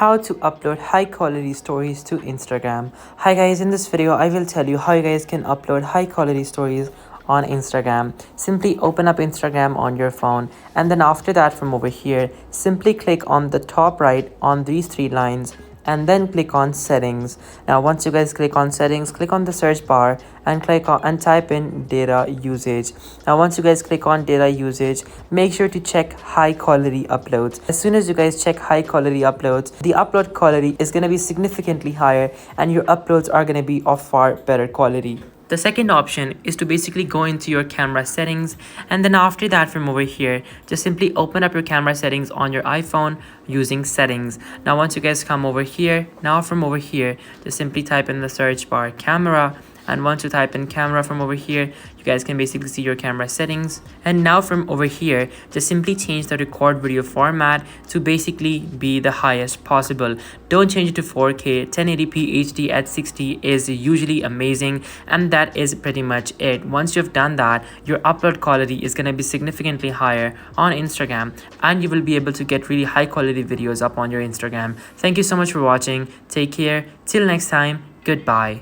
how to upload high quality stories to Instagram. Hi guys, in this video I will tell you how you guys can upload high quality stories on Instagram. Simply open up Instagram on your phone, and then after that, from over here, simply click on the top right on these three lines and then click on settings. Now once you guys click on settings, click on the search bar and click on and type in data usage. Now once you guys click on data usage, make sure to check high quality uploads. As soon as you guys check high quality uploads, the upload quality is going to be significantly higher and your uploads are going to be of far better quality. The second option is to basically go into your camera settings, and then after that, from over here, just simply open up your camera settings on your iPhone using settings. Now once you guys come over here, from over here, just simply type in the search bar camera, and once you type in camera from over here, you guys can basically see your camera settings. And now from over here, just simply change the record video format to basically be the highest possible. Don't change it to 4K. 1080p HD at 60 is usually amazing, and that is pretty much it. Once you've done that, your upload quality is going to be significantly higher on Instagram, and you will be able to get really high quality videos up on your Instagram. Thank you so much for watching. Take care. Till next time. Goodbye.